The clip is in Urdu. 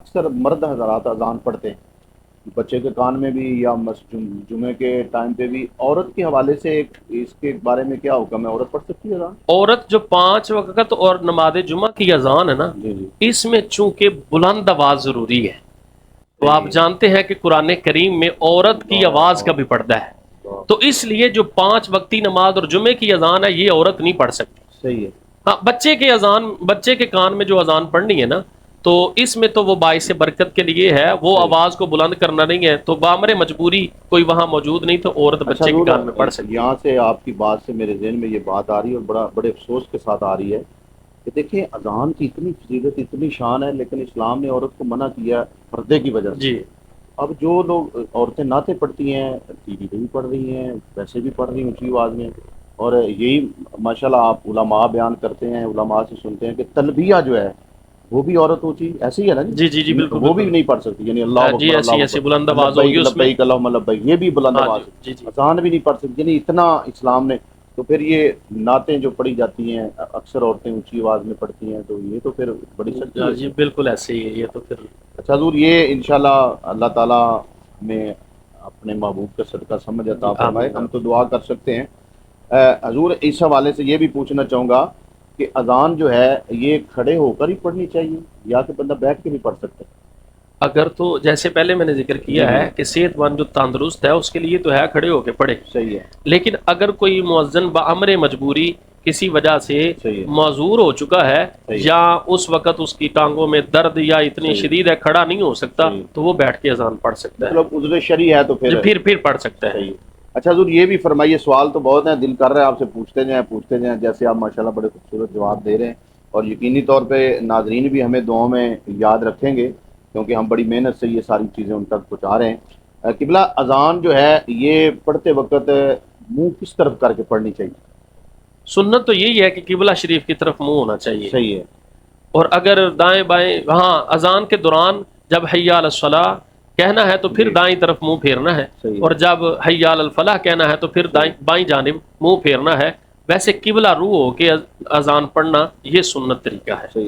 اکثر مرد حضرات اذان پڑھتے ہیں بچے کے کان میں بھی یا جمعے کے ٹائم پہ بھی، عورت کے حوالے سے اس کے بارے میں کیا حکم ہے؟ عورت پڑھ سکتی ہے اذان؟ عورت جو 5 وقت اور نماز جمعہ کی اذان ہے نا، جی جی اس میں چونکہ بلند آواز ضروری ہے، تو آپ جانتے ہیں کہ قرآن کریم میں عورت کی آواز کا بھی پردہ ہے، تو اس لیے جو 5 وقتی نماز اور جمعے کی اذان ہے یہ عورت نہیں پڑھ سکتی۔ صحیح ہے۔ ہاں، بچے کے کان میں جو اذان پڑھنی ہے نا، تو اس میں تو وہ باعث برکت کے لیے ہے، وہ آواز کو بلند کرنا نہیں ہے، تو بامر مجبوری کوئی وہاں موجود نہیں تو عورت اچھا بچے کے کان میں پڑھ سکتی ہے۔ یہاں سے آپ کی بات سے میرے ذہن میں یہ بات آ رہی ہے اور بڑے افسوس کے ساتھ آ رہی ہے کہ دیکھیں اذان کی اتنی فضیلت اتنی شان ہے، لیکن اسلام نے عورت کو منع کیا پردے کی وجہ سے۔ جی اب جو لوگ عورتیں نعتیں پڑھتی ہیں، ٹی وی پہ بھی پڑھ رہی ہیں، ویسے بھی پڑھ رہی ہیں اونچی آواز میں، اور یہی ماشاءاللہ آپ علماء بیان کرتے ہیں، علماء سے سنتے ہیں کہ تلبیہ جو ہے وہ بھی عورت ہوتی ایسی ہے نا جی جی جی، بالکل وہ بھی بالکل، نہیں پڑھ سکتی، یعنی اللہ جی اکبر ایسی اللہ ایسی بلند اکبر آواز ہوگی لبیک اس میں۔ لبیک اللہم لبیک یہ بھی بلند ہاں آواز جی جی جی اذان بھی نہیں پڑھ سکتی، یعنی اتنا اسلام نے۔ تو پھر یہ نعتیں جو پڑھی جاتی ہیں اکثر عورتیں اونچی آواز میں پڑھتی ہیں، تو یہ تو پھر بڑی سختی ہے۔ جی بالکل ایسے ہی ہے یہ تو پھر۔ اچھا حضور، یہ انشاءاللہ اللہ تعالیٰ میں اپنے محبوب کا صدقہ سمجھ عطا فرمائے، آمین ہم تو آمین۔ دعا کر سکتے ہیں۔ حضور اس حوالے سے یہ بھی پوچھنا چاہوں گا کہ اذان جو ہے یہ کھڑے ہو کر ہی پڑھنی چاہیے یا کہ بندہ بیٹھ کے بھی پڑھ سکتا ہے؟ اگر تو جیسے پہلے میں نے ذکر جی کیا جی ہے کہ صحت مند جو تندرست ہے اس کے لیے تو ہے کھڑے ہو کے پڑھے، صحیح ہے لیکن اگر کوئی مؤذن بامر مجبوری کسی وجہ سے صحیح ہے معذور ہو چکا ہے، صحیح یا اس وقت اس کی ٹانگوں میں درد یا اتنی صحیح شدید ہے کھڑا نہیں ہو سکتا، صحیح، تو وہ بیٹھ کے اذان پڑھ سکتا ہے، مطلب عذر شرعی ہے تو جو پھر پھر پڑھ سکتا ہے۔ صحیح۔ اچھا حضور یہ بھی فرمائیے، سوال تو بہت ہیں، دل کر رہا ہے آپ سے پوچھتے جائیں، جیسے آپ ماشاءاللہ بڑے خوبصورت جواب دے رہے ہیں، اور یقینی طور پہ ناظرین بھی ہمیں دعاؤں میں یاد رکھیں گے کیونکہ ہم بڑی محنت سے یہ ساری چیزیں ان تک پہنچا رہے ہیں۔ قبلہ اذان جو ہے یہ پڑھتے وقت منہ کس طرف کر کے پڑھنی چاہیے؟ سنت تو یہی ہے کہ قبلہ شریف کی طرف منہ ہونا چاہیے، صحیح ہے اور اگر دائیں بائیں، ہاں اذان کے دوران جب حی علی الصلاۃ کہنا ہے تو پھر جی دائیں طرف منہ پھیرنا ہے، صحیح اور جب حی علی الفلاح کہنا ہے تو پھر صحیح بائیں جانب منہ پھیرنا ہے۔ ویسے قبلہ رو ہو کے اذان پڑھنا یہ سنت طریقہ ہے۔ صحیح